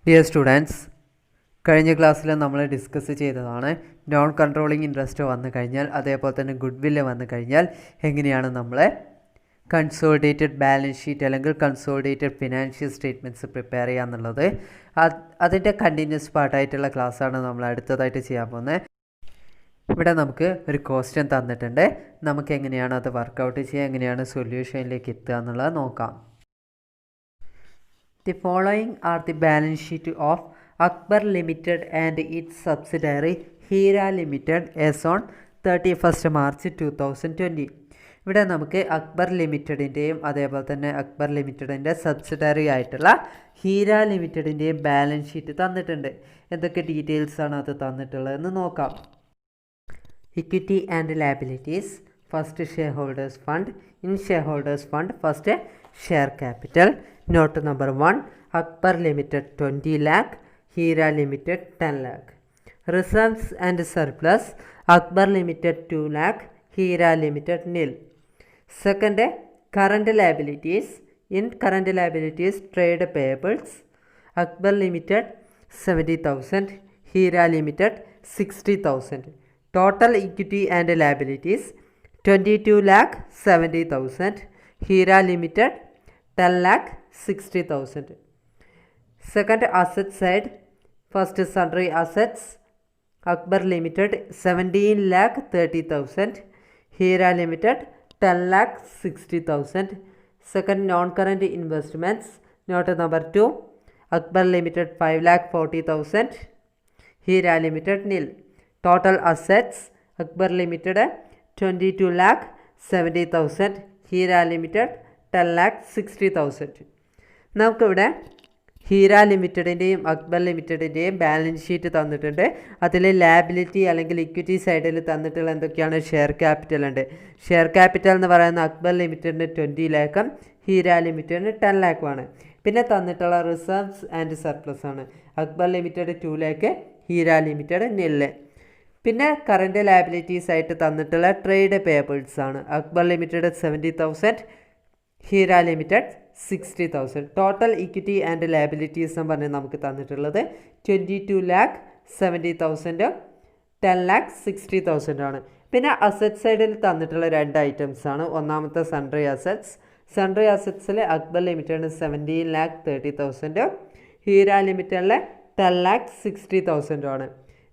Dear students, കഴിഞ്ഞ ക്ലാസ്സിൽ നമ്മൾ ഡിസ്കസ് ചെയ്തതാണ് നോൺ കൺട്രോളിങ് ഇൻട്രസ്റ്റ് വന്നു കഴിഞ്ഞാൽ, അതേപോലെ തന്നെ ഗുഡ് വില്ല് വന്നു കഴിഞ്ഞാൽ എങ്ങനെയാണ് നമ്മളെ കൺസോളിഡേറ്റഡ് ബാലൻസ് ഷീറ്റ് അല്ലെങ്കിൽ കൺസോളിഡേറ്റഡ് ഫിനാൻഷ്യൽ സ്റ്റേറ്റ്മെൻറ്റ്സ് പ്രിപ്പയർ ചെയ്യുക എന്നുള്ളത്. അതിൻ്റെ കണ്ടിന്യൂസ് പാർട്ടായിട്ടുള്ള ക്ലാസ്സാണ് നമ്മൾ അടുത്തതായിട്ട് ചെയ്യാൻ പോകുന്നത്. ഇവിടെ നമുക്ക് ഒരു ക്വസ്റ്റ്യൻ തന്നിട്ടുണ്ട്. നമുക്ക് എങ്ങനെയാണ് അത് വർക്കൗട്ട് ചെയ്യുക, എങ്ങനെയാണ് സൊല്യൂഷനിലേക്ക് എത്തുക എന്നുള്ളത് നോക്കാം. The following are the balance sheet of Akbar Limited and its subsidiary Hira Limited as on 31st March 2020. ഇവിടെ നമുക്ക് അക്ബർ ലിമിറ്റഡിൻ്റെയും അതേപോലെ തന്നെ അക്ബർ ലിമിറ്റഡിൻ്റെ സബ്സിഡറി ആയിട്ടുള്ള ഹീര ലിമിറ്റഡിൻ്റെയും ബാലൻസ് ഷീറ്റ് തന്നിട്ടുണ്ട്. എന്തൊക്കെ ഡീറ്റെയിൽസ് ആണ് അത് തന്നിട്ടുള്ളതെന്ന് നോക്കാം. Equity and liabilities, first share holders fund. In share holders fund first share capital. Not number 1, Akbar Limited 20 lakh, Hira Limited 10 lakh. Reserves and surplus, Akbar Limited 2 lakh, Hira Limited nil. Second, current liabilities. In current liabilities, trade payables, Akbar Limited 70,000, Hira Limited 60,000. Total equity and liabilities 22 lakh 70,000, Hira Limited 10 lakh 60,000. Second, asset side. First, sundry assets, Akbar Limited 17 lakh 30,000, Hira Limited 10 lakh 60,000. Second, non-current investments. Note number 2, Akbar Limited 5 lakh 40,000, Hira Limited nil. Total assets, Akbar Limited 22 lakh 70,000, Hira Limited 10 lakh 60,000. നമുക്കിവിടെ Heera ലിമിറ്റഡിൻ്റെയും Akbar ലിമിറ്റഡിൻ്റെയും balance sheet തന്നിട്ടുണ്ട്. അതിൽ liability അല്ലെങ്കിൽ equity സൈഡിൽ തന്നിട്ടുള്ള എന്തൊക്കെയാണ്? Share capital ഉണ്ട്. Share capital എന്ന് പറയുന്ന അക്ബർ ലിമിറ്റഡിന് 20 ലാഖും ഹീര ലിമിറ്റഡിന് 10 ലാഖുമാണ്. പിന്നെ തന്നിട്ടുള്ള റിസർവ്സ് ആൻഡ് സർപ്ലസ് ആണ്. അക്ബർ ലിമിറ്റഡ് 2 ലാഖ്, ഹീര ലിമിറ്റഡ് നില്ല്. പിന്നെ കറൻറ്റ് ലയബിലിറ്റീസ് ആയിട്ട് തന്നിട്ടുള്ള ട്രേഡ് പേബിൾസ് ആണ്. Akbar limited 70,000, Heera limited 60,000. Total equity and liabilities എന്ന് പറഞ്ഞാൽ നമുക്ക് തന്നിട്ടുള്ളത് 22 lakh 70,000, 10 lakh 60,000 ആണ്. പിന്നെ അസറ്റ് സൈഡിൽ തന്നിട്ടുള്ള 2 ഐറ്റംസ് ആണ്. ഒന്നാമത്തെ സൺഡ്രി അസറ്റ്സ്. സൺഡ്രി അസറ്റ്സിൽ അക്ബർ ലിമിറ്റഡിന് 17 lakh 30,000, ഹീര ലിമിറ്റഡിലെ 10 lakh 60,000 ആണ്.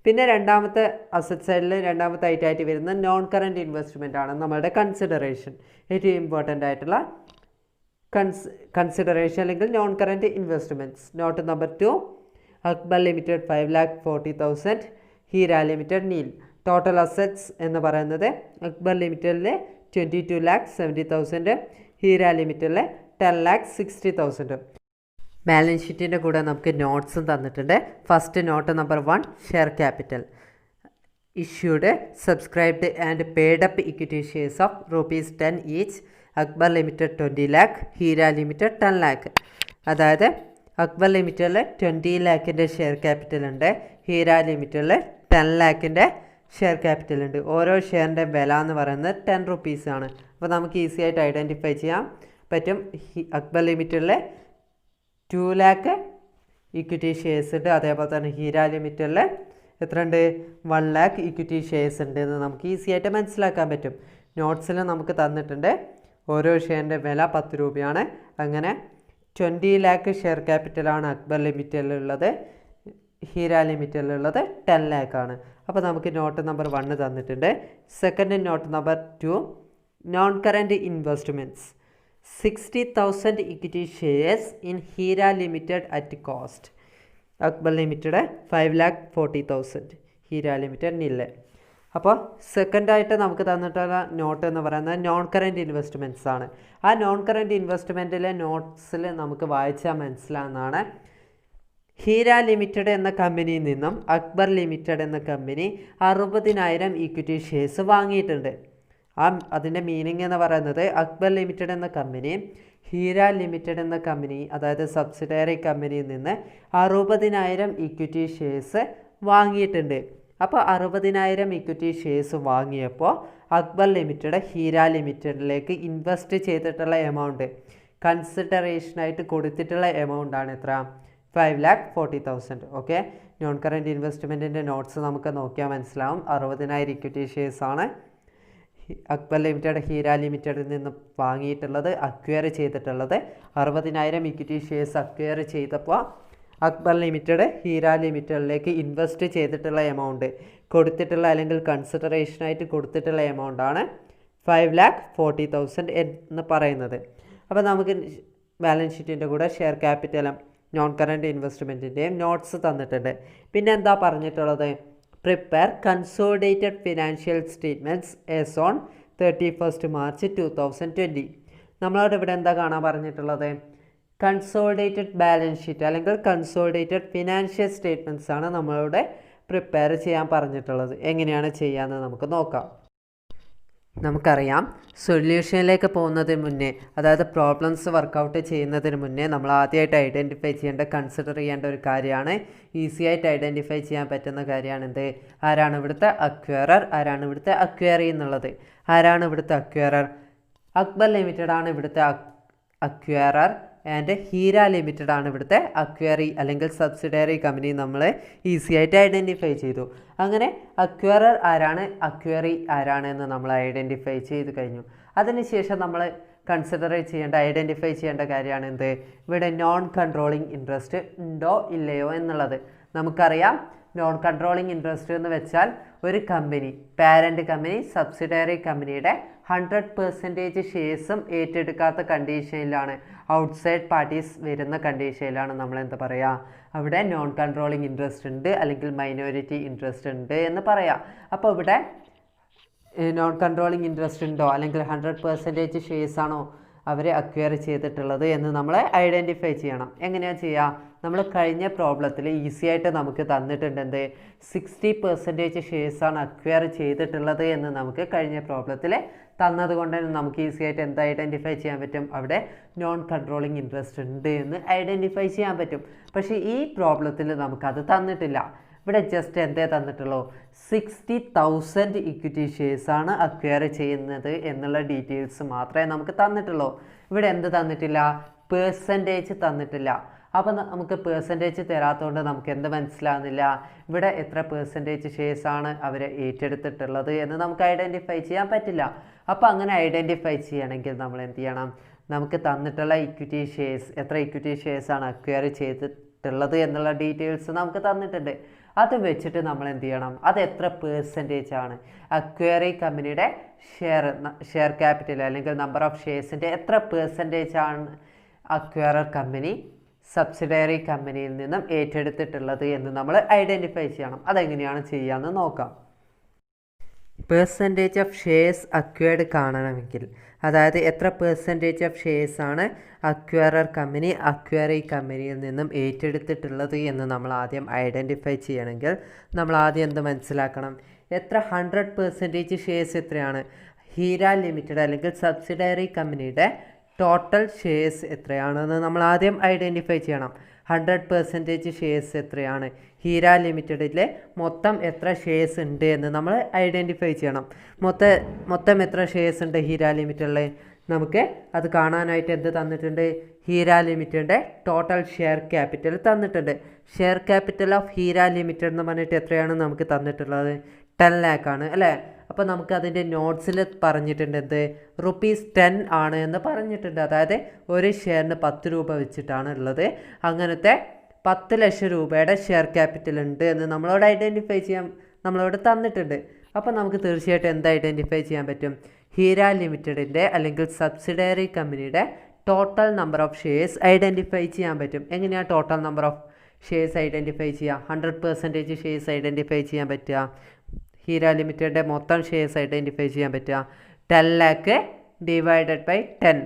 പിന്നെ രണ്ടാമത്തെ അസറ്റ് സൈഡിൽ രണ്ടാമത്തെ ഐറ്റമായിട്ട് വരുന്ന നോൺ കറൻറ്റ് ഇൻവെസ്റ്റ്മെൻ്റ് ആണ് നമ്മളുടെ കൺസിഡറേഷൻ. ഏറ്റവും ഇമ്പോർട്ടൻ്റ് ആയിട്ടുള്ള കൺസിഡറേഷൻ അല്ലെങ്കിൽ non current investments. Note number 2, Akbar limited 5 lakh 40,000, Heera limited nil. Total assets എന്ന് പറയുന്നത് അക്ബർ ലിമിറ്റഡിലെ 22 lakh 70,000, ഹീര ലിമിറ്റഡിലെ 10 lakh 60,000. ബാലൻസ് ഷീറ്റിൻ്റെ കൂടെ നമുക്ക് നോട്ട്സും തന്നിട്ടുണ്ട്. First note number 1, share capital. Issued, subscribed and paid up equity shares of ₹10 each. Akbar limited 20 lakh, Heera limited 10 lakh. അതായത് അക്ബർ ലിമിറ്റഡിൽ 20 lakhൻ്റെ ഷെയർ ക്യാപിറ്റൽ ഉണ്ട്, ഹീര ലിമിറ്റഡിൽ 10 lakhൻ്റെ ഷെയർ ക്യാപിറ്റൽ ഉണ്ട്. ഓരോ ഷെയറിൻ്റെ വില എന്ന് പറയുന്നത് 10 rupees ആണ്. അപ്പോൾ നമുക്ക് ഈസി ആയിട്ട് ഐഡൻറ്റിഫൈ ചെയ്യാൻ പറ്റും. അക്ബർ ലിമിറ്റഡിൽ 2 lakh ഇക്വിറ്റി ഷെയർസ് ഉണ്ട്, അതേപോലെ തന്നെ ഹീര ലിമിറ്റഡിൽ എത്ര ഉണ്ട്? 1 lakh ഇക്വിറ്റി ഷെയർസ് ഉണ്ട് എന്ന് നമുക്ക് ഈസി ആയിട്ട് മനസ്സിലാക്കാൻ പറ്റും. നോട്ട്സിൽ നമുക്ക് തന്നിട്ടുണ്ട് ഓരോ ഷെയറിൻ്റെ വില 10 രൂപയാണ്. അങ്ങനെ 20 lakh ഷെയർ ക്യാപിറ്റലാണ് അക്ബർ ലിമിറ്റഡിലുള്ളത്, ഹീര ലിമിറ്റഡിലുള്ളത് 10 lakh ആണ്. അപ്പോൾ നമുക്ക് നോട്ട് നമ്പർ 1 തന്നിട്ടുണ്ട്. Second note number 2, non current investments. 60,000 equity shares in Heera limited at cost. Akbar limited 5 lakh 40,000, Heera limited nil. അപ്പോൾ സെക്കൻഡായിട്ട് നമുക്ക് തന്നിട്ടുള്ള നോട്ട് എന്ന് പറയുന്നത് നോൺ കറൻറ്റ് ഇൻവെസ്റ്റ്മെൻറ്റ്സ് ആണ്. ആ നോൺ കറൻറ്റ് ഇൻവെസ്റ്റ്മെൻറ്റിലെ നോട്ട്സിൽ നമുക്ക് വായിച്ചാൽ മനസ്സിലാവുന്നതാണ്. ഹീര ലിമിറ്റഡ് എന്ന കമ്പനിയിൽ നിന്നും അക്ബർ ലിമിറ്റഡ് എന്ന കമ്പനി 60,000 ഇക്വിറ്റി ഷെയർസ് വാങ്ങിയിട്ടുണ്ട്. അതിൻ്റെ മീനിങ് എന്ന് പറയുന്നത് അക്ബർ ലിമിറ്റഡ് എന്ന കമ്പനി ഹീര ലിമിറ്റഡ് എന്ന കമ്പനി, അതായത് സബ്സിഡറി കമ്പനിയിൽ നിന്ന് 60,000 ഇക്വിറ്റി ഷെയർസ് വാങ്ങിയിട്ടുണ്ട്. അപ്പോൾ 60,000 ഇക്വിറ്റി ഷെയർസ് വാങ്ങിയപ്പോൾ അക്ബർ ലിമിറ്റഡ് ഹീര ലിമിറ്റഡിലേക്ക് ഇൻവെസ്റ്റ് ചെയ്തിട്ടുള്ള എമൗണ്ട്, കൺസിഡറേഷനായിട്ട് കൊടുത്തിട്ടുള്ള എമൗണ്ടാണ് എത്ര? 5,40,000. ഓക്കെ, നോൺ കറൻറ്റ് ഇൻവെസ്റ്റ്മെൻറ്റിൻ്റെ നോട്ട്സ് നമുക്ക് നോക്കിയാൽ മനസ്സിലാവും. 60,000 ഇക്വിറ്റി ഷെയർസാണ് അക്ബർ ലിമിറ്റഡ് ഹീര ലിമിറ്റഡിൽ നിന്ന് വാങ്ങിയിട്ടുള്ളത്, അക്വയർ ചെയ്തിട്ടുള്ളത്. 60,000 ഇക്വിറ്റി ഷെയർസ് അക്വയർ ചെയ്തപ്പോൾ അക്ബർ ലിമിറ്റഡ് ഹീര ലിമിറ്റഡിലേക്ക് ഇൻവെസ്റ്റ് ചെയ്തിട്ടുള്ള എമൗണ്ട്, കൊടുത്തിട്ടുള്ള അല്ലെങ്കിൽ കൺസിഡറേഷനായിട്ട് കൊടുത്തിട്ടുള്ള എമൗണ്ടാണ് 5,40,000 എന്ന് പറയുന്നത്. അപ്പോൾ നമുക്ക് ബാലൻസ് ഷീറ്റിൻ്റെ കൂടെ ഷെയർ ക്യാപിറ്റലും നോൺ കറൻറ്റ് ഇൻവെസ്റ്റ്മെൻറ്റിൻ്റെയും നോട്ട്സ് തന്നിട്ടുണ്ട്. പിന്നെ എന്താ പറഞ്ഞിട്ടുള്ളത്? Prepare consolidated financial statements as on 31st March 2020. നമ്മളോട് ഇവിടെ എന്താ കാണാൻ പറഞ്ഞിട്ടുള്ളത്? കൺസോളിഡേറ്റഡ് ബാലൻസ് ഷീറ്റ് അല്ലെങ്കിൽ കൺസോളിഡേറ്റഡ് ഫിനാൻഷ്യൽ സ്റ്റേറ്റ്മെൻറ്റ്സ് ആണ് നമ്മളോട് പ്രിപ്പയർ ചെയ്യാൻ പറഞ്ഞിട്ടുള്ളത്. എങ്ങനെയാണ് ചെയ്യാമെന്ന് നമുക്ക് നോക്കാം. നമുക്കറിയാം, സൊല്യൂഷനിലേക്ക് പോകുന്നതിന് മുന്നേ, അതായത് പ്രോബ്ലംസ് വർക്കൗട്ട് ചെയ്യുന്നതിന് മുന്നേ നമ്മൾ ആദ്യമായിട്ട് ഐഡൻറ്റിഫൈ ചെയ്യേണ്ട, കൺസിഡർ ചെയ്യേണ്ട ഒരു കാര്യമാണ്, ഈസി ആയിട്ട് ഐഡൻറ്റിഫൈ ചെയ്യാൻ പറ്റുന്ന കാര്യമാണ് എന്ത്? ആരാണ് ഇവിടുത്തെ അക്വയറർ, ആരാണ് ഇവിടുത്തെ അക്വയറി എന്നുള്ളത്. ആരാണ് ഇവിടുത്തെ അക്വയറർ? അക്ബർ ലിമിറ്റഡ് ആണ് ഇവിടുത്തെ അക്വയറർ ആൻഡ് ഹീര ലിമിറ്റഡ് ആണ് ഇവിടുത്തെ അക്വയറി അല്ലെങ്കിൽ സബ്സിഡറി കമ്പനി. നമ്മൾ ഈസി ആയിട്ട് ഐഡൻറ്റിഫൈ ചെയ്തു. അങ്ങനെ അക്വയറർ ആരാണ്, അക്വയറി ആരാണ് എന്ന് നമ്മൾ ഐഡൻറ്റിഫൈ ചെയ്ത് കഴിഞ്ഞു. അതിനുശേഷം നമ്മൾ കൺസിഡർ ചെയ്യേണ്ട, ഐഡൻറ്റിഫൈ ചെയ്യേണ്ട കാര്യമാണ് എന്ത്? ഇവിടെ നോൺ കൺട്രോളിങ് ഇൻട്രസ്റ്റ് ഉണ്ടോ ഇല്ലയോ എന്നുള്ളത്. നമുക്കറിയാം, നോൺ കൺട്രോളിങ് ഇൻട്രസ്റ്റ് എന്ന് വെച്ചാൽ ഒരു കമ്പനി, പാരൻറ്റ് കമ്പനി സബ്സിഡറി കമ്പനിയുടെ 100% ഷെയർസും ഏറ്റെടുക്കാത്ത കണ്ടീഷനിലാണ്, ഔട്ട്സൈഡ് പാർട്ടീസ് വരുന്ന കണ്ടീഷനിലാണ് നമ്മൾ എന്താ പറയുക, അവിടെ നോൺ കൺട്രോളിങ് ഇൻട്രസ്റ്റ് ഉണ്ട് അല്ലെങ്കിൽ മൈനോറിറ്റി ഇൻട്രസ്റ്റ് ഉണ്ട് എന്ന് പറയാം. അപ്പോൾ ഇവിടെ നോൺ കൺട്രോളിങ് ഇൻട്രസ്റ്റ് ഉണ്ടോ അല്ലെങ്കിൽ 100% ഷെയർസാണോ അവർ അക്വയർ ചെയ്തിട്ടുള്ളത് എന്ന് നമ്മൾ ഐഡൻറ്റിഫൈ ചെയ്യണം. എങ്ങനെയാണ് ചെയ്യുക? നമ്മൾ കഴിഞ്ഞ പ്രോബ്ലത്തിൽ ഈസി ആയിട്ട് നമുക്ക് തന്നിട്ടുണ്ട് എന്ത്? 60% ഷെയർസാണ് അക്വയർ ചെയ്തിട്ടുള്ളത് എന്ന് നമുക്ക് കഴിഞ്ഞ പ്രോബ്ലത്തിൽ തന്നതുകൊണ്ട് തന്നെ നമുക്ക് ഈസി ആയിട്ട് എന്ത് ഐഡൻറ്റിഫൈ ചെയ്യാൻ പറ്റും? അവിടെ നോൺ കൺട്രോളിങ് ഇൻട്രസ്റ്റ് ഉണ്ട് എന്ന് ഐഡൻറ്റിഫൈ ചെയ്യാൻ പറ്റും. പക്ഷേ ഈ പ്രോബ്ലത്തിൽ നമുക്കത് തന്നിട്ടില്ല. ഇവിടെ ജസ്റ്റ് എന്തേ തന്നിട്ടുള്ളൂ? 60,000 ഇക്വിറ്റി ഷെയർസാണ് അക്വയർ ചെയ്യുന്നത് എന്നുള്ള ഡീറ്റെയിൽസ് മാത്രമേ നമുക്ക് തന്നിട്ടുള്ളൂ. ഇവിടെ എന്ത് തന്നിട്ടില്ല? പേഴ്സൻറ്റേജ് തന്നിട്ടില്ല. അപ്പോൾ നമുക്ക് പേഴ്സൻറ്റേജ് തരാത്തതുകൊണ്ട് നമുക്ക് എന്ത് മനസ്സിലാകുന്നില്ല? ഇവിടെ എത്ര പേഴ്സൻറ്റേജ് ഷെയർസാണ് അവർ ഏറ്റെടുത്തിട്ടുള്ളത് എന്ന് നമുക്ക് ഐഡൻറ്റിഫൈ ചെയ്യാൻ പറ്റില്ല. അപ്പോൾ അങ്ങനെ ഐഡൻറ്റിഫൈ ചെയ്യണമെങ്കിൽ നമ്മൾ എന്ത് ചെയ്യണം? നമുക്ക് തന്നിട്ടുള്ള ഇക്വിറ്റി ഷെയർസ്, എത്ര ഇക്വിറ്റി ഷെയർസാണ് അക്വയർ ചെയ്തിട്ടുള്ളത് എന്നുള്ള ഡീറ്റെയിൽസ് നമുക്ക് തന്നിട്ടുണ്ട്. അത് വെച്ചിട്ട് നമ്മൾ എന്ത് ചെയ്യണം? അത് എത്ര പേഴ്സൻറ്റേജ് ആണ് അക്വയറി കമ്പനിയുടെ ഷെയർ ക്യാപിറ്റൽ അല്ലെങ്കിൽ നമ്പർ ഓഫ് ഷെയർസിൻ്റെ എത്ര പേഴ്സൻറ്റേജ് ആണ് അക്വയറർ കമ്പനി സബ്സിഡറി കമ്പനിയിൽ നിന്നും ഏറ്റെടുത്തിട്ടുള്ളത് എന്ന് നമ്മൾ ഐഡൻറ്റിഫൈ ചെയ്യണം. അതെങ്ങനെയാണ് ചെയ്യാമെന്ന് നോക്കാം. പേഴ്സൻറ്റേജ് ഓഫ് ഷെയർസ് അക്വയർഡ് കാണണമെങ്കിൽ, അതായത് എത്ര പേഴ്സൻറ്റേജ് ഓഫ് ഷെയർസാണ് അക്വയറർ കമ്പനി അക്വയറി കമ്പനിയിൽ നിന്നും ഏറ്റെടുത്തിട്ടുള്ളത് എന്ന് നമ്മൾ ആദ്യം ഐഡൻറ്റിഫൈ ചെയ്യണമെങ്കിൽ നമ്മൾ ആദ്യം എന്ത് മനസ്സിലാക്കണം? എത്ര 100% ഷെയർസ് എത്രയാണ് ഹീര ലിമിറ്റഡ് അല്ലെങ്കിൽ സബ്സിഡറി കമ്പനിയുടെ ടോട്ടൽ ഷെയർസ് എത്രയാണെന്ന് നമ്മൾ ആദ്യം ഐഡൻറ്റിഫൈ ചെയ്യണം. 100% ഷെയർസ് എത്രയാണ് ഹീര ലിമിറ്റഡിലെ മൊത്തം എത്ര ഷെയർസ് ഉണ്ട് എന്ന് നമ്മൾ ഐഡൻറ്റിഫൈ ചെയ്യണം. മൊത്തം എത്ര ഷെയർസ് ഉണ്ട് ഹീര ലിമിറ്റഡിൽ? നമുക്ക് അത് കാണാനായിട്ട് എന്ത് തന്നിട്ടുണ്ട്? ഹീര ലിമിറ്റഡിൻ്റെ ടോട്ടൽ ഷെയർ ക്യാപിറ്റൽ തന്നിട്ടുണ്ട്. Share capital of Heera limited എന്ന് പറഞ്ഞിട്ട് എത്രയാണ് നമുക്ക് തന്നിട്ടുള്ളത്? 10 lakh ആണ് അല്ലേ? അപ്പോൾ നമുക്ക് അതിൻ്റെ നോട്ട്സിൽ പറഞ്ഞിട്ടുണ്ട് എന്ത്? ₹10 ആണ് എന്ന് പറഞ്ഞിട്ടുണ്ട്. അതായത് ഒരു ഷെയറിന് 10 രൂപ വെച്ചിട്ടാണ് ഉള്ളത്. അങ്ങനത്തെ 10 ലക്ഷം രൂപയുടെ ഷെയർ ക്യാപിറ്റൽ ഉണ്ട് എന്ന് നമ്മളോട് ഐഡൻറ്റിഫൈ ചെയ്യാൻ നമ്മളോട് തന്നിട്ടുണ്ട്. അപ്പോൾ നമുക്ക് തീർച്ചയായിട്ടും എന്ത് ഐഡൻറ്റിഫൈ ചെയ്യാൻ പറ്റും? ഹീര ലിമിറ്റഡിൻ്റെ അല്ലെങ്കിൽ സബ്സിഡറി കമ്പനിയുടെ total number of shares identify ചെയ്യാൻ പറ്റും. എങ്ങനെയാണ് total number of shares identify ചെയ്യുക? 100% ഷെയർസ് ഐഡൻറ്റിഫൈ ചെയ്യാൻ പറ്റുക? ഹീര ലിമിറ്റഡിൻ്റെ മൊത്തം ഷെയർസ് ഐഡൻറ്റിഫൈ ചെയ്യാൻ പറ്റുക 10 lakh ഡിവൈഡഡ് ബൈ 10.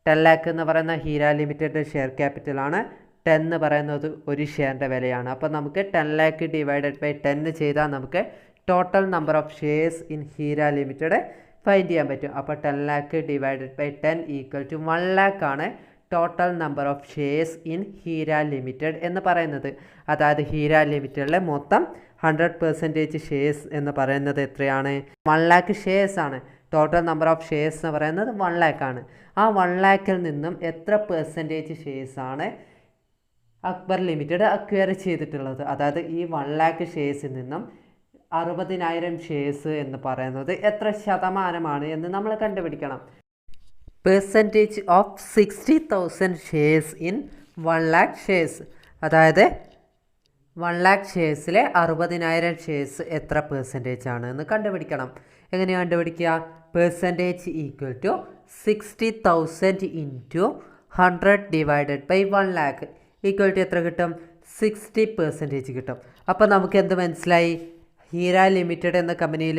10 lakh എന്ന് പറയുന്ന ഹീര ലിമിറ്റഡിൻ്റെ ഷെയർ ക്യാപിറ്റലാണ്. 10 എന്ന് പറയുന്നത് ഒരു ഷെയറിൻ്റെ വിലയാണ്. അപ്പോൾ നമുക്ക് 10 lakh ഡിവൈഡഡ് ബൈ 10 ചെയ്താൽ നമുക്ക് total number of shares in Heera limited find ചെയ്യാൻ പറ്റും. അപ്പോൾ 10 lakh divided by 10 equal to 1 lakh ആണ് total number of shares in Heera limited എന്ന് പറയുന്നത്. അതായത് ഹീര ലിമിറ്റഡിലെ മൊത്തം 100% ഷെയർസ് എന്ന് പറയുന്നത് എത്രയാണ്? 1 lakh ഷെയർസ് ആണ്. ടോട്ടൽ നമ്പർ ഓഫ് ഷെയർസ് എന്ന് പറയുന്നത് 1 lakh ആണ്. ആ 1 lakhൽ നിന്നും എത്ര പേഴ്സൻറ്റേജ് ഷെയർസാണ് അക്ബർ ലിമിറ്റഡ് അക്വയർ ചെയ്തിട്ടുള്ളത്. അതായത് ഈ 1 lakh ഷെയർസിൽ നിന്നും 60,000 ഷെയർസ് എന്ന് പറയുന്നത് എത്ര ശതമാനമാണ് എന്ന് നമ്മൾ കണ്ടുപിടിക്കണം. Percentage of 60,000 shares in 1 lakh shares. അതായത് 1 lakh ഷെയർസിലെ 60,000 ഷെയർസ് എത്ര പെർസെൻറ്റേജ് ആണ് എന്ന് കണ്ടുപിടിക്കണം. എങ്ങനെയാണ് കണ്ടുപിടിക്കുക? Percentage equal to 60,000 into 100 divided by 1 lakh equal to എത്ര കിട്ടും? 60% കിട്ടും. അപ്പോൾ നമുക്ക് എന്ത് മനസ്സിലായി? ഹീര ലിമിറ്റഡ് എന്ന കമ്പനിയിൽ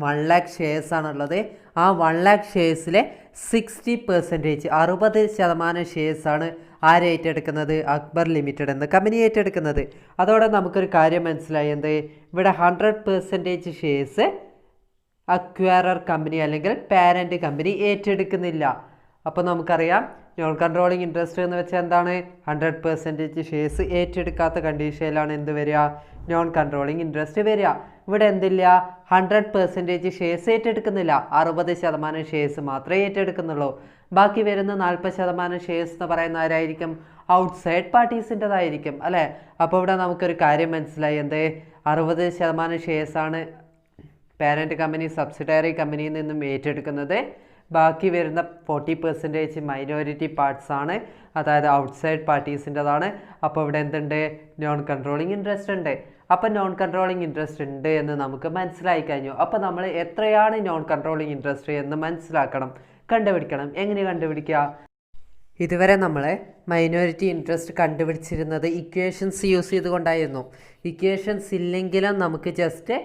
1 lakh ഷെയർസ് ആണുള്ളത്. ആ 1 lakh ഷെയർസിലെ 60%, 60% ഷെയർസാണ് ആര് ഏറ്റെടുക്കുന്നത്? അക്ബർ ലിമിറ്റഡ് എന്ന കമ്പനി ഏറ്റെടുക്കുന്നത്. അതോടെ നമുക്കൊരു കാര്യം മനസ്സിലായി. എന്ത്? ഇവിടെ 100% ഷെയർസ് അക്വയറർ കമ്പനി അല്ലെങ്കിൽ പാരൻറ്റ് കമ്പനി ഏറ്റെടുക്കുന്നില്ല. അപ്പോൾ നമുക്കറിയാം നോൺ കൺട്രോളിങ് ഇൻട്രസ്റ്റ് എന്ന് വെച്ചാൽ എന്താണ്? 100% ഷെയർസ് ഏറ്റെടുക്കാത്ത കണ്ടീഷനിലാണ് എന്ത് വരിക? നോൺ കൺട്രോളിങ് ഇൻട്രസ്റ്റ് വരിക. ഇവിടെ എന്തില്ല? 100% ഷെയർസ് ഏറ്റെടുക്കുന്നില്ല. 60% ഷെയർസ് മാത്രമേ ഏറ്റെടുക്കുന്നുള്ളൂ. ബാക്കി വരുന്ന 40% ഷെയർസ് എന്ന് പറയുന്ന ആരായിരിക്കും? ഔട്ട്സൈഡ് പാർട്ടീസിൻ്റെതായിരിക്കും അല്ലേ? അപ്പോൾ ഇവിടെ നമുക്കൊരു കാര്യം മനസ്സിലായി. എന്ത്? 60% ഷെയർസാണ് പാരൻറ്റ് കമ്പനി സബ്സിഡറി കമ്പനിയിൽ നിന്നും ഏറ്റെടുക്കുന്നത്. ബാക്കി വരുന്ന 40% മൈനോറിറ്റി പാർട്സ് ആണ്, അതായത് ഔട്ട്സൈഡ് പാർട്ടീസിൻ്റെതാണ്. അപ്പോൾ ഇവിടെ എന്തുണ്ട്? നോൺ കൺട്രോളിങ് ഇൻട്രസ്റ്റ് ഉണ്ട്. അപ്പോൾ നോൺ കൺട്രോളിങ് ഇൻട്രസ്റ്റ് ഉണ്ട് എന്ന് നമുക്ക് മനസ്സിലായി കഴിഞ്ഞു. അപ്പോൾ നമ്മൾ എത്രയാണ് നോൺ കൺട്രോളിങ് ഇൻട്രസ്റ്റ് എന്ന് മനസ്സിലാക്കണം, കണ്ടുപിടിക്കണം. എങ്ങനെ കണ്ടുപിടിക്കുക? ഇതുവരെ നമ്മൾ മൈനോറിറ്റി ഇൻട്രസ്റ്റ് കണ്ടുപിടിച്ചിരുന്നത് ഇക്വേഷൻസ് യൂസ് ചെയ്തുകൊണ്ടായിരുന്നു. ഇക്വേഷൻസ് ഇല്ലെങ്കിലും നമുക്ക് ജസ്റ്റ്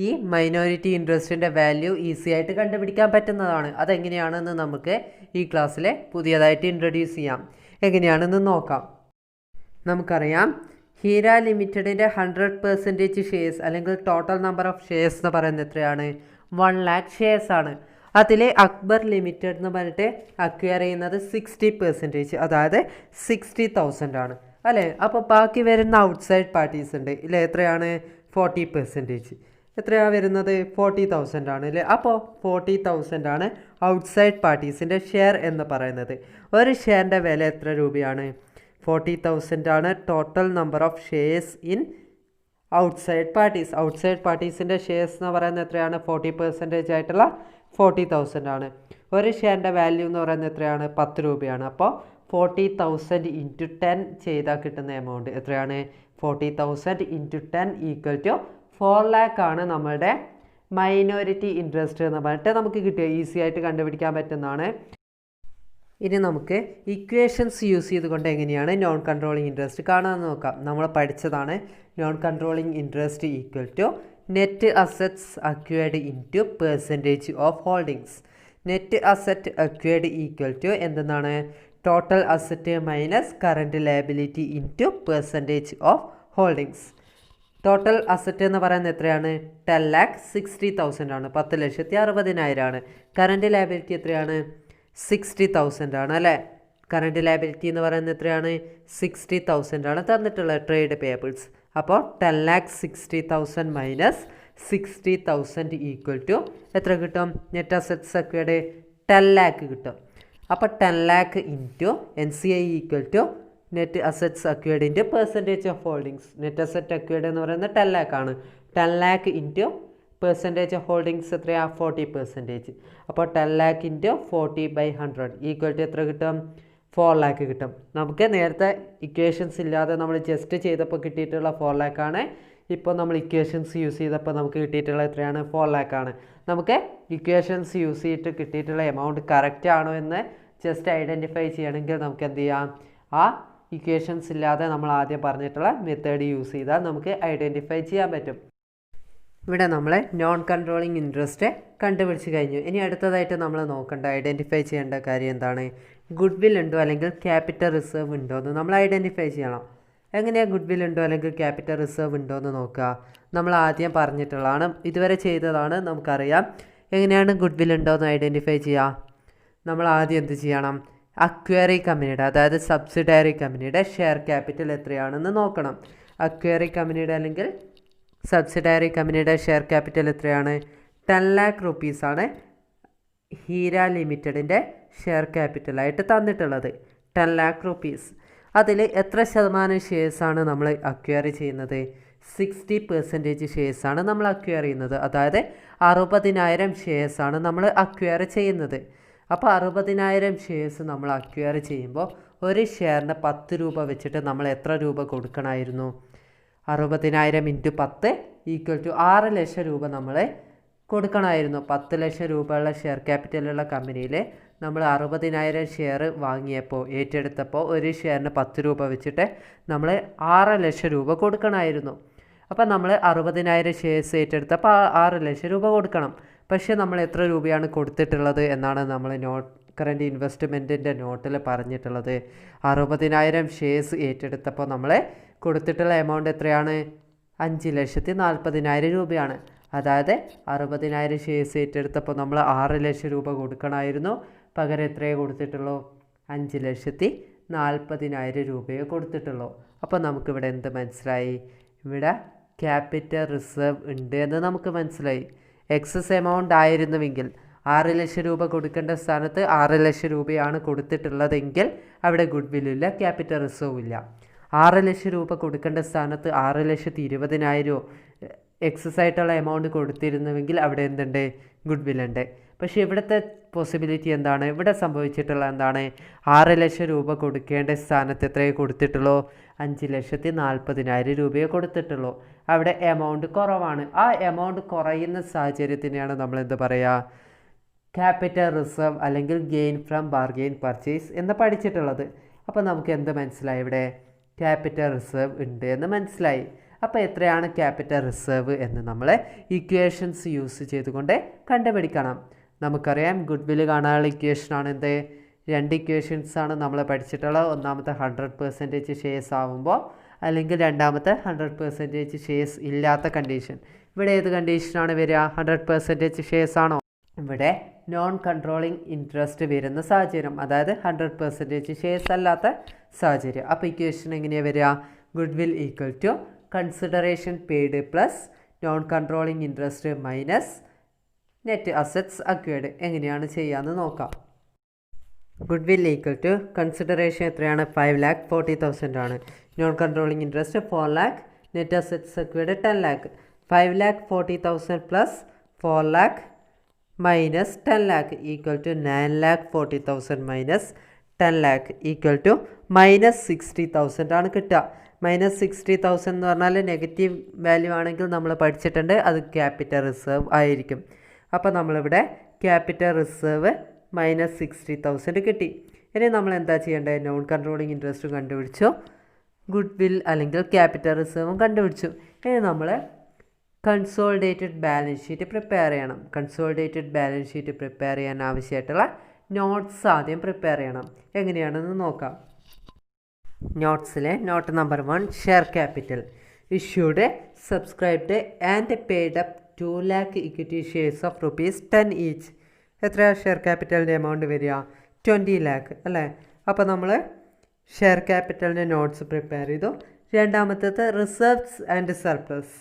ഈ മൈനോറിറ്റി ഇൻട്രസ്റ്റിൻ്റെ വാല്യൂ ഈസി ആയിട്ട് കണ്ടുപിടിക്കാൻ പറ്റുന്നതാണ്. അതെങ്ങനെയാണെന്ന് നമുക്ക് ഈ ക്ലാസ്സിൽ പുതിയതായിട്ട് ഇൻട്രൊഡ്യൂസ് ചെയ്യാം. എങ്ങനെയാണെന്ന് നോക്കാം. നമുക്കറിയാം ഹീര ലിമിറ്റഡിൻ്റെ 100% ഷെയർസ് അല്ലെങ്കിൽ ടോട്ടൽ നമ്പർ ഓഫ് ഷെയർസ് എന്ന് പറയുന്നത് എത്രയാണ്? 1 lakh ഷെയർസ് ആണ്. അതിൽ അക്ബർ ലിമിറ്റഡ് എന്ന് പറഞ്ഞിട്ട് അക്വയർ ചെയ്യുന്നത് 60%, അതായത് 60,000 ആണ് അല്ലേ? അപ്പോൾ ബാക്കി വരുന്ന ഔട്ട്സൈഡ് പാർട്ടീസ് ഉണ്ട് ഇല്ലേ? എത്രയാണ്? 40%. എത്രയാണ് വരുന്നത്? 40,000 ആണ് അല്ലേ? അപ്പോൾ 40,000 ആണ് ഔട്ട്സൈഡ് പാർട്ടീസിൻ്റെ ഷെയർ എന്ന് പറയുന്നത്. ഒരു ഷെയറിൻ്റെ വില എത്ര രൂപയാണ്? 40,000 ആണ് total number of shares in outside parties. Outside പാർട്ടീസിൻ്റെ ഷെയർസ് എന്ന് പറയുന്നത് എത്രയാണ്? 40% ആയിട്ടുള്ള 40,000 ആണ്. ഒരു ഷെയറിൻ്റെ വാല്യൂ എന്ന് പറയുന്നത് എത്രയാണ്? 10 രൂപയാണ്. അപ്പോൾ 40,000 ഇൻറ്റു 10 ചെയ്താൽ കിട്ടുന്ന എമൗണ്ട് എത്രയാണ്? 40,000 ഇൻറ്റു 10 ഈക്വൽ ടു 4 lakh ആണ് നമ്മളുടെ മൈനോറിറ്റി ഇൻട്രസ്റ്റ് എന്ന് പറഞ്ഞിട്ട് നമുക്ക് കിട്ടുക. ഈസി ആയിട്ട് കണ്ടുപിടിക്കാൻ പറ്റുന്നതാണ്. ഇനി നമുക്ക് ഇക്വേഷൻസ് യൂസ് ചെയ്തുകൊണ്ട് എങ്ങനെയാണ് നോൺ കൺട്രോളിങ് ഇൻട്രസ്റ്റ് കാണാമെന്ന് നോക്കാം. നമ്മൾ പഠിച്ചതാണ് non controlling interest equal to net assets acquired into percentage of holdings. Net asset acquired equal to എന്തെന്നാണ്? Total asset minus current liability into percentage of holdings. Total asset എന്ന് പറയുന്നത് എത്രയാണ്? 10,60,000 ആണ്. 10,60,000 ആണ്. കറൻറ്റ് ലയബിലിറ്റി എത്രയാണ്? 60,000 ആണ് അല്ലേ? കറൻറ്റ് ലയബിലിറ്റി എന്ന് പറയുന്നത് എത്രയാണ്? 60,000 ആണ് തന്നിട്ടുള്ള ട്രേഡ് പേബിൾസ്. അപ്പോൾ 10,60,000 മൈനസ് 60,000 ഈക്വൽ ടു എത്ര കിട്ടും? നെറ്റ് അസറ്റ്സ് അക്വയർഡ് 10 lakh കിട്ടും. അപ്പോൾ 10 lakh into NCI equal to net assets acquired into percentage of holdings. Net asset acquired എന്ന് പറയുന്നത് 10 lakh ആണ്. 10 lakh into percentage of holdings എത്രയാണ്? 40%. അപ്പോൾ 10 lakh ഇൻറ്റു 40/100 ഈക്വൽ ടു എത്ര കിട്ടും? 4 lakh കിട്ടും. നമുക്ക് നേരത്തെ ഇക്വേഷൻസ് ഇല്ലാതെ നമ്മൾ ജസ്റ്റ് ചെയ്തപ്പോൾ കിട്ടിയിട്ടുള്ള 4 lakh ആണ്. ഇപ്പോൾ നമ്മൾ ഇക്വേഷൻസ് യൂസ് ചെയ്തപ്പോൾ നമുക്ക് കിട്ടിയിട്ടുള്ള എത്രയാണ്? 4 lakh ആണ്. നമുക്ക് ഇക്വേഷൻസ് യൂസ് ചെയ്തിട്ട് കിട്ടിയിട്ടുള്ള എമൗണ്ട് കറക്റ്റ് ആണോ എന്ന് ജസ്റ്റ് ഐഡൻറ്റിഫൈ ചെയ്യണമെങ്കിൽ നമുക്ക് എന്ത് ചെയ്യാം? ആ ഇക്വേഷൻസ് ഇല്ലാതെ നമ്മൾ ആദ്യം പറഞ്ഞിട്ടുള്ള മെത്തേഡ് യൂസ് ചെയ്താൽ നമുക്ക് ഐഡൻറ്റിഫൈ ചെയ്യാൻ പറ്റും. ഇവിടെ നമ്മൾ നോൺ കൺട്രോളിങ് ഇൻട്രസ്റ്റ് കണ്ടുപിടിച്ച് കഴിഞ്ഞു. ഇനി അടുത്തതായിട്ട് നമ്മൾ നോക്കേണ്ട ഐഡൻറ്റിഫൈ ചെയ്യേണ്ട കാര്യം എന്താണ്? ഗുഡ് വിൽ ഉണ്ടോ അല്ലെങ്കിൽ ക്യാപിറ്റൽ റിസർവ് ഉണ്ടോ എന്ന് നമ്മൾ ഐഡൻറ്റിഫൈ ചെയ്യണം. എങ്ങനെയാണ് ഗുഡ് വിൽ ഉണ്ടോ അല്ലെങ്കിൽ ക്യാപിറ്റൽ റിസർവ് ഉണ്ടോ എന്ന് നോക്കുക? നമ്മൾ ആദ്യം പറഞ്ഞിട്ടുള്ളതാണ്, ഇതുവരെ ചെയ്തതാണ്, നമുക്കറിയാം. എങ്ങനെയാണ് ഗുഡ് വിൽ ഉണ്ടോ എന്ന് ഐഡൻറ്റിഫൈ ചെയ്യുക? നമ്മൾ ആദ്യം എന്ത് ചെയ്യണം? അക്വയറി കമ്പനിയുടെ, അതായത് സബ്സിഡറി കമ്പനിയുടെ ഷെയർ ക്യാപിറ്റൽ എത്രയാണെന്ന് നോക്കണം. അക്വയറി കമ്പനിയുടെ അല്ലെങ്കിൽ സബ്സിഡറി കമ്പനിയുടെ ഷെയർ ക്യാപിറ്റൽ എത്രയാണ്? 10 lakh റുപ്പീസാണ് ഹീര ലിമിറ്റഡിൻ്റെ ഷെയർ ക്യാപിറ്റലായിട്ട് തന്നിട്ടുള്ളത്. 10 lakh റുപ്പീസ്. അതിൽ എത്ര ശതമാനം ഷെയർസാണ് നമ്മൾ അക്വയർ ചെയ്യുന്നത്? 60% ഷെയർസാണ് നമ്മൾ അക്വയർ ചെയ്യുന്നത്. അതായത് 60,000 ഷെയർസാണ് നമ്മൾ അക്വയർ ചെയ്യുന്നത്. അപ്പോൾ 60,000 ഷെയർസ് നമ്മൾ അക്വയർ ചെയ്യുമ്പോൾ ഒരു ഷെയറിന് 10 രൂപ വെച്ചിട്ട് നമ്മൾ എത്ര രൂപ കൊടുക്കണമായിരുന്നു? 60,000 × 10 = 6 ലക്ഷം രൂപ നമ്മൾ കൊടുക്കണമായിരുന്നു. 10 ലക്ഷം രൂപയുള്ള ഷെയർ ക്യാപിറ്റലുള്ള കമ്പനിയിൽ നമ്മൾ 60,000 ഷെയർ വാങ്ങിയപ്പോൾ ഏറ്റെടുത്തപ്പോൾ ഒരു ഷെയറിന് 10 രൂപ വെച്ചിട്ട് നമ്മൾ 6 ലക്ഷം രൂപ കൊടുക്കണമായിരുന്നു. അപ്പോൾ നമ്മൾ 60,000 ഷെയർസ് ഏറ്റെടുത്തപ്പോൾ 6 ലക്ഷം രൂപ കൊടുക്കണം. പക്ഷേ നമ്മൾ എത്ര രൂപയാണ് കൊടുത്തിട്ടുള്ളത് എന്നാണ് നമ്മൾ കറൻറ്റ് ഇൻവെസ്റ്റ്മെൻറ്റിൻ്റെ നോട്ടിൽ പറഞ്ഞിട്ടുള്ളത്. 60,000 ഷെയർസ് ഏറ്റെടുത്തപ്പോൾ നമ്മൾ കൊടുത്തിട്ടുള്ള എമൗണ്ട് എത്രയാണ്? 5,40,000 രൂപയാണ്. അതായത് 60,000 ഷെയർസ് ഏറ്റെടുത്തപ്പോൾ നമ്മൾ 6 ലക്ഷം രൂപ കൊടുക്കണമായിരുന്നു. പകരം എത്രയേ കൊടുത്തിട്ടുള്ളൂ? 5,40,000 രൂപയെ കൊടുത്തിട്ടുള്ളൂ. അപ്പോൾ നമുക്കിവിടെ എന്ത് മനസ്സിലായി? ഇവിടെ ക്യാപിറ്റൽ റിസർവ് ഉണ്ട് എന്ന് നമുക്ക് മനസ്സിലായി. എക്സസ് എമൗണ്ട് ആയിരുന്നുവെങ്കിൽ 6 ലക്ഷം രൂപ കൊടുക്കേണ്ട സ്ഥാനത്ത് 6 ലക്ഷം രൂപയാണ് കൊടുത്തിട്ടുള്ളതെങ്കിൽ അവിടെ ഗുഡ് വില്ലില്ല, ക്യാപിറ്റൽ റിസർവ് ഇല്ല. 6 ലക്ഷം രൂപ കൊടുക്കേണ്ട സ്ഥാനത്ത് 6,20,000 എക്സസ് ആയിട്ടുള്ള എമൗണ്ട് കൊടുത്തിരുന്നുവെങ്കിൽ അവിടെ എന്തുണ്ട്? ഗുഡ് വില്ലുണ്ട്. പക്ഷേ ഇവിടുത്തെ പോസിബിലിറ്റി എന്താണ്? ഇവിടെ സംഭവിച്ചിട്ടുള്ള എന്താണ്? 6 ലക്ഷം രൂപ കൊടുക്കേണ്ട സ്ഥാനത്ത് എത്രയേ കൊടുത്തിട്ടുള്ളൂ? 5,40,000 രൂപയെ കൊടുത്തിട്ടുള്ളൂ. അവിടെ എമൗണ്ട് കുറവാണ്. ആ എമൗണ്ട് കുറയുന്ന സാഹചര്യത്തിനെയാണ് നമ്മൾ എന്ത് പറയുക? ക്യാപിറ്റൽ റിസർവ് അല്ലെങ്കിൽ ഗെയിൻ ഫ്രം ബാർഗെയിൻ പർച്ചേസ് എന്ന് പഠിച്ചിട്ടുള്ളത്. അപ്പോൾ നമുക്ക് എന്ത് മനസ്സിലായി? ഇവിടെ ക്യാപിറ്റൽ റിസർവ് ഉണ്ട് എന്ന് മനസ്സിലായി. അപ്പോൾ എത്രയാണ് ക്യാപിറ്റൽ റിസർവ് എന്ന് നമ്മൾ ഇക്വേഷൻസ് യൂസ് ചെയ്തുകൊണ്ട് കണ്ടുപിടിക്കണം. നമുക്കറിയാം ഗുഡ് വില്ല് കാണാനുള്ള ഇക്വേഷനാണ് എന്ത്? 2 ഇക്വേഷൻസാണ് നമ്മൾ പഠിച്ചിട്ടുള്ളത്. ഒന്നാമത്തെ 100% ഷെയർസ് ആവുമ്പോൾ, അല്ലെങ്കിൽ രണ്ടാമത്തെ 100% ഷെയർസ് ഇല്ലാത്ത കണ്ടീഷൻ. ഇവിടെ ഏത് കണ്ടീഷനാണ് വരിക? 100% ഷെയർസ് ആണോ? ഇവിടെ നോൺ കൺട്രോളിങ് ഇൻട്രസ്റ്റ് വരുന്ന സാഹചര്യം, അതായത് 100% ഷെയർസ് അല്ലാത്ത സാഹചര്യം. അപ്പോൾ ഇക്വേഷൻ എങ്ങനെയാണ് വരിക? Goodwill equal to consideration paid plus non controlling interest minus net assets acquired. എങ്ങനെയാണ് ചെയ്യാമെന്ന് നോക്കാം. Goodwill equal to consideration എത്രയാണ്? 5,40,000 ആണ്. Non controlling interest 4 lakh, net assets acquired 10 lakh. 5,40,000 plus 4 lakh minus 10 lakh equal to 9,40,000 minus 10 lakh equal to -60,000 ആണ് കിട്ടുക. -60,000 എന്ന് പറഞ്ഞാൽ negative value ആണെങ്കിൽ നമ്മൾ പഠിച്ചിട്ടുണ്ട്, അത് ക്യാപിറ്റൽ റിസർവ് ആയിരിക്കും. അപ്പോൾ നമ്മളിവിടെ ക്യാപിറ്റൽ റിസർവ് -60,000 കിട്ടി. ഇനി നമ്മൾ എന്താ ചെയ്യേണ്ടത്? നോൺ കൺട്രോളിങ് ഇൻട്രസ്റ്റും കണ്ടുപിടിച്ചു, ഗുഡ് വിൽ അല്ലെങ്കിൽ ക്യാപിറ്റൽ റിസർവും കണ്ടുപിടിച്ചു. ഇനി നമ്മൾ കൺസോളിഡേറ്റഡ് ബാലൻസ് ഷീറ്റ് പ്രിപ്പയർ ചെയ്യണം. കൺസോളിഡേറ്റഡ് ബാലൻസ് ഷീറ്റ് പ്രിപ്പയർ ചെയ്യാൻ ആവശ്യമായിട്ടുള്ള നോട്ട്സ് ആദ്യം പ്രിപ്പയർ ചെയ്യണം. എങ്ങനെയാണെന്ന് നോക്കാം. നോട്ട്സിലെ note number 1, share capital issued, subscribed and paid up 2 lakh equity shares of ₹10 each. എത്രയാണ് ഷെയർ ക്യാപിറ്റലിൻ്റെ എമൗണ്ട് വരിക? 20 lakh അല്ലേ? അപ്പോൾ നമ്മൾ ഷെയർ ക്യാപിറ്റലിൻ്റെ നോട്ട്സ് പ്രിപ്പയർ ചെയ്തു. രണ്ടാമത്തേത് reserves and surplus.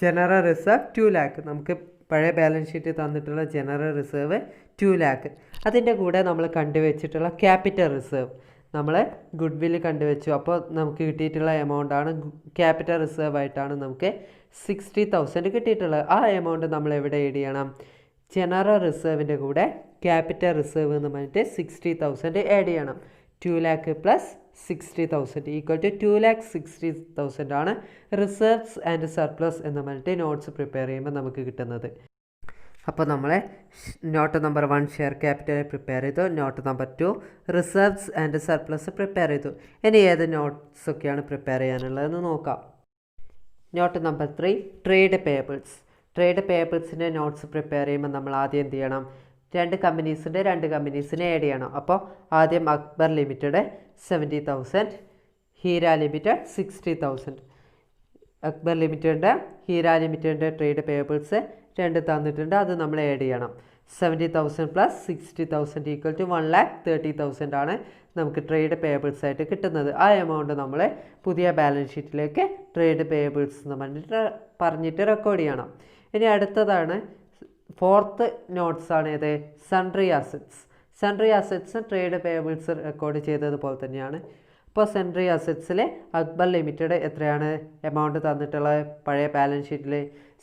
General reserve 2 lakh, നമുക്ക് പഴയ ബാലൻസ് ഷീറ്റ് തന്നിട്ടുള്ള ജനറൽ റിസർവ് 2 lakh. അതിൻ്റെ കൂടെ നമ്മൾ കണ്ടുവച്ചിട്ടുള്ള ക്യാപിറ്റൽ റിസർവ് നമ്മൾ ഗുഡ് വില്ല് കണ്ടുവച്ചു. അപ്പോൾ നമുക്ക് കിട്ടിയിട്ടുള്ള എമൗണ്ടാണ് ക്യാപിറ്റൽ റിസർവ് ആയിട്ടാണ് നമുക്ക് 60,000 കിട്ടിയിട്ടുള്ളത്. ആ എമൗണ്ട് നമ്മൾ എവിടെ ആഡ് ചെയ്യണം? ജനറൽ റിസർവിൻ്റെ കൂടെ ക്യാപിറ്റൽ റിസർവ് എന്ന് പറഞ്ഞിട്ട് 60,000 ആഡ് ചെയ്യണം. 2 lakh പ്ലസ് 60,000 ഈക്വൽ ടു 2,60,000 ആണ് റിസർവ്സ് ആൻഡ് സർപ്ലസ് എന്ന് പറഞ്ഞിട്ട് നോട്ട്സ് പ്രിപ്പയർ ചെയ്യുമ്പോൾ നമുക്ക് കിട്ടുന്നത്. അപ്പോൾ നമ്മൾ note number 1 share capital prepare ചെയ്തു. Note number 2 reserves and surplus prepare ചെയ്തു. ഇനി ഏത് നോട്ട്സൊക്കെയാണ് പ്രിപ്പയർ ചെയ്യാനുള്ളതെന്ന് നോക്കാം. Note number 3 trade payables. Trade പേയബിൾസിൻ്റെ നോട്ട്സ് പ്രിപ്പയർ ചെയ്യുമ്പോൾ നമ്മൾ ആദ്യം എന്ത് ചെയ്യണം? 2 കമ്പനീസിനെ ആഡ് ചെയ്യണം. അപ്പോൾ ആദ്യം അക്ബർ ലിമിറ്റഡ് 70,000, ഹീര ലിമിറ്റഡ് 60,000. അക്ബർ ലിമിറ്റഡിൻ്റെ ഹീര ലിമിറ്റഡിൻ്റെ ട്രേഡ് പേയബിൾസ് 2 തന്നിട്ടുണ്ട്, അത് നമ്മൾ ആഡ് ചെയ്യണം. 70,000 പ്ലസ് 60,000 ഈക്വൽ ടു 1,30,000 ആണ് നമുക്ക് ട്രേഡ് പേയബിൾസ് ആയിട്ട് കിട്ടുന്നത്. ആ എമൗണ്ട് നമ്മൾ പുതിയ ബാലൻസ് ഷീറ്റിലേക്ക് ട്രേഡ് പേയബിൾസ് എന്ന് പറഞ്ഞിട്ട് റെക്കോർഡ് ചെയ്യണം. ഇനി അടുത്തതാണ് 4th നോട്ട്സാണ് ഏത്? Sundry assets. Sundry assets trade payables record ചെയ്തതുപോലെ തന്നെയാണ്. ഇപ്പോൾ സെൻട്രി അസറ്റ്സിൽ അക്ബർ ലിമിറ്റഡ് എത്രയാണ് എമൗണ്ട് തന്നിട്ടുള്ള പഴയ ബാലൻസ് ഷീറ്റിൽ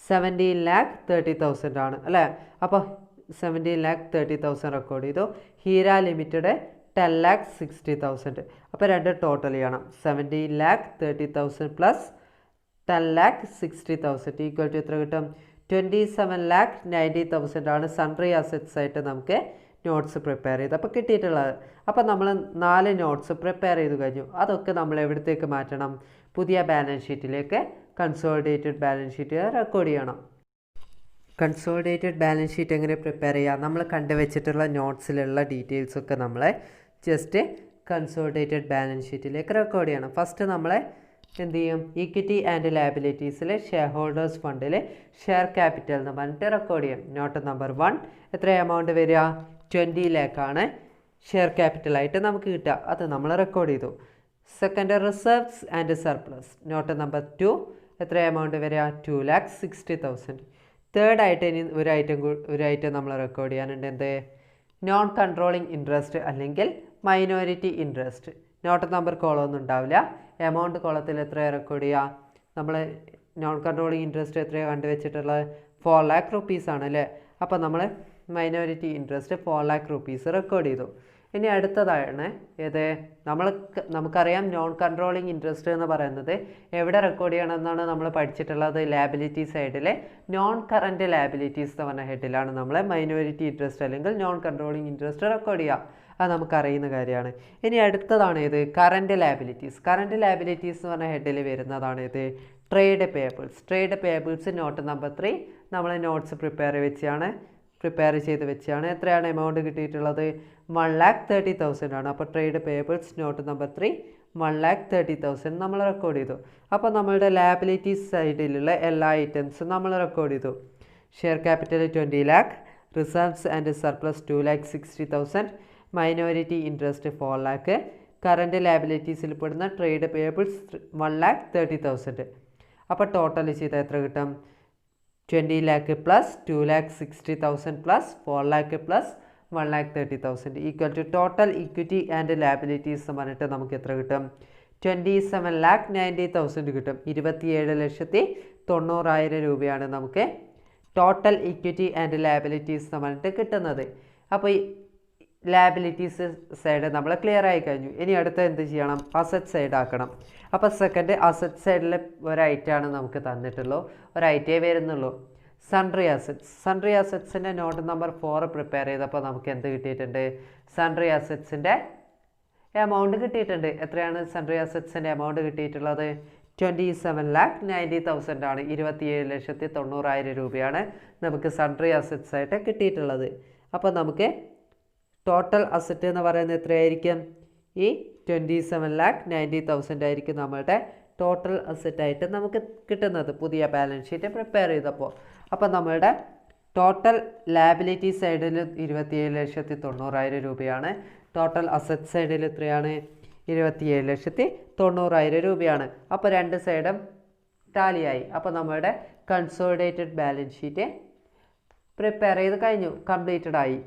17,30,000 ആണ് അല്ലേ. അപ്പോൾ 17,30,000 റെക്കോർഡ് ചെയ്തു. ഹീര ലിമിറ്റഡ് 10,60,000. അപ്പോൾ രണ്ട് ടോട്ടൽ ചെയ്യണം. 17,30,000 പ്ലസ് 10,60,000 ഈക്വൽ ടു എത്ര കിട്ടും? 27,90,000 ആണ് സൺട്രി അസറ്റ്സ് ആയിട്ട് നമുക്ക് നോട്ട്സ് പ്രിപ്പയർ ചെയ്ത് അപ്പോൾ കിട്ടിയിട്ടുള്ളത്. അപ്പോൾ നമ്മൾ 4 നോട്ട്സ് പ്രിപ്പയർ ചെയ്ത് കഴിഞ്ഞു. അതൊക്കെ നമ്മൾ എവിടത്തേക്ക് മാറ്റണം? പുതിയ ബാലൻസ് ഷീറ്റിലേക്ക് കൺസോളിഡേറ്റഡ് ബാലൻസ് ഷീറ്റ് റെക്കോർഡ് ചെയ്യണം. കൺസോളിഡേറ്റഡ് ബാലൻസ് ഷീറ്റ് എങ്ങനെ പ്രിപ്പയർ ചെയ്യുക? നമ്മൾ കണ്ടുവച്ചിട്ടുള്ള നോട്ട്സിലുള്ള ഡീറ്റെയിൽസൊക്കെ നമ്മളെ ജസ്റ്റ് കൺസോളിഡേറ്റഡ് ബാലൻസ് ഷീറ്റിലേക്ക് റെക്കോർഡ് ചെയ്യണം. ഫസ്റ്റ് നമ്മളെ എന്ത് ചെയ്യും? ഇക്വിറ്റി ആൻഡ് ലയബിലിറ്റീസിൽ ഷെയർ ഹോൾഡേഴ്സ് ഫണ്ടിൽ ഷെയർ ക്യാപിറ്റൽ എന്ന് പറഞ്ഞിട്ട് റെക്കോർഡ് ചെയ്യും. നോട്ട് നമ്പർ 1 എത്ര എമൗണ്ട് വരിക? 20 lakh ആണ് ഷെയർ ക്യാപിറ്റലായിട്ട് നമുക്ക് കിട്ടുക. അത് നമ്മൾ റെക്കോർഡ് ചെയ്തു. Second reserves and surplus. Not number 2 എത്ര എമൗണ്ട് വരിക? 2,60,000. തേർഡ് ആയിട്ട് ഇനി ഒരു ഐറ്റം നമ്മൾ റെക്കോർഡ് ചെയ്യാനുണ്ട്. എന്ത്? നോൺ കൺട്രോളിങ് ഇൻട്രസ്റ്റ് അല്ലെങ്കിൽ മൈനോറിറ്റി ഇൻട്രസ്റ്റ്. നോട്ട് നമ്പർ കോളമൊന്നും ഉണ്ടാവില്ല. എമൗണ്ട് കോളത്തിൽ എത്രയാണ് റെക്കോർഡ് ചെയ്യുക? നമ്മൾ നോൺ കൺട്രോളിങ് ഇൻട്രസ്റ്റ് എത്രയാണ് കണ്ടുവച്ചിട്ടുള്ളത്? 4 lakh rupees ആണ് അല്ലേ. അപ്പോൾ നമ്മൾ minority interest 4 lakh rupees record ചെയ്തു. ഇനി അടുത്തതാണ് ഏത്? നമുക്കറിയാം നോൺ കൺട്രോളിങ് ഇൻട്രസ്റ്റ് എന്ന് പറയുന്നത് എവിടെ റെക്കോർഡ് ചെയ്യണമെന്നാണ് നമ്മൾ പഠിച്ചിട്ടുള്ളത്? ലാബിലിറ്റി സൈഡിലെ നോൺ കറൻറ്റ് ലാബിലിറ്റീസ് എന്ന് പറഞ്ഞ ഹെഡിലാണ് നമ്മൾ മൈനോറിറ്റി ഇൻട്രസ്റ്റ് അല്ലെങ്കിൽ നോൺ കൺട്രോളിങ് ഇൻട്രസ്റ്റ് റെക്കോർഡ് ചെയ്യുക. അത് നമുക്കറിയുന്ന കാര്യമാണ്. ഇനി അടുത്തതാണ് ഏത്? Current liabilities. കറൻറ്റ് ലാബിലിറ്റീസ് എന്ന് പറഞ്ഞ ഹെഡിൽ വരുന്നതാണ് ഇത് trade payables. Trade payables not number 3 നമ്മൾ നോട്ട്സ് പ്രിപ്പയർ ചെയ്ത് വെച്ചാണ്. എത്രയാണ് എമൗണ്ട് കിട്ടിയിട്ടുള്ളത്? 1,30,000 ആണ്. അപ്പോൾ ട്രേഡ് പേയബിൾസ് നോട്ട് നമ്പർ 3 1,30,000 നമ്മൾ റെക്കോർഡ് ചെയ്തു. അപ്പോൾ നമ്മളുടെ ലാബിലിറ്റീസ് സൈഡിലുള്ള എല്ലാ ഐറ്റംസും നമ്മൾ റെക്കോർഡ് ചെയ്തു. Share capital 20 lakh, reserves and surplus 2,60,000, minority interest 4 lakh, current ലാബിലിറ്റീസിൽ പെടുന്ന ട്രേഡ് പേയബിൾസ് 1,30,000. അപ്പോൾ ടോട്ടൽ ചെയ്താൽ എത്ര കിട്ടും? 20 lakh plus 2,60,000 plus 4 lakh plus 1,30,000 equal to total equity and liabilities എന്ന് പറഞ്ഞിട്ട് നമുക്ക് എത്ര കിട്ടും? 27,90,000 കിട്ടും. 27,90,000 രൂപയാണ് നമുക്ക് ടോട്ടൽ ഇക്വിറ്റി ആൻഡ് ലാബിലിറ്റീസ് എന്ന് പറഞ്ഞിട്ട് കിട്ടുന്നത്. അപ്പോൾ ഈ ലാബിലിറ്റീസ് സൈഡ് നമ്മൾ ക്ലിയർ ആയി കഴിഞ്ഞു. ഇനി അടുത്ത എന്ത് ചെയ്യണം? അസറ്റ് സൈഡ് ആക്കണം. അപ്പോൾ സെക്കൻഡ് അസറ്റ് സൈഡിൽ ഒരൈറ്റാണ് നമുക്ക് തന്നിട്ടുള്ളൂ, ഒരൈറ്റേ വരുന്നുള്ളൂ. Sundry assets. സൺട്രി അസറ്റ്സിൻ്റെ നോട്ട് നമ്പർ 4 പ്രിപ്പയർ ചെയ്തപ്പോൾ നമുക്ക് എന്ത് കിട്ടിയിട്ടുണ്ട്? സൺട്രി അസറ്റ്സിൻ്റെ എമൗണ്ട് കിട്ടിയിട്ടുണ്ട്. എത്രയാണ് സൺട്രി അസറ്റ്സിൻ്റെ എമൗണ്ട് കിട്ടിയിട്ടുള്ളത്? 27,90,000 ആണ്. 27,90,000 രൂപയാണ് നമുക്ക് സൺട്രി അസറ്റ്സ് ആയിട്ട് കിട്ടിയിട്ടുള്ളത്. അപ്പോൾ നമുക്ക് ടോട്ടൽ അസറ്റ് എന്ന് പറയുന്നത് എത്രയായിരിക്കും? ഈ 27,90,000 ആയിരിക്കും നമ്മളുടെ ടോട്ടൽ അസറ്റായിട്ട് നമുക്ക് കിട്ടുന്നത് പുതിയ ബാലൻസ് ഷീറ്റ് പ്രിപ്പയർ ചെയ്തപ്പോൾ. അപ്പോൾ നമ്മളുടെ ടോട്ടൽ ലാബിലിറ്റി സൈഡിൽ 27,90,000 രൂപയാണ്. ടോട്ടൽ അസറ്റ് സൈഡിൽ എത്രയാണ്? 27,90,000 രൂപയാണ്. അപ്പോൾ രണ്ട് സൈഡും ടാലിയായി. അപ്പോൾ നമ്മളുടെ കൺസോളിഡേറ്റഡ് ബാലൻസ് ഷീറ്റ് പ്രിപ്പയർ ചെയ്ത് കഴിഞ്ഞു, കംപ്ലീറ്റഡ് ആയി.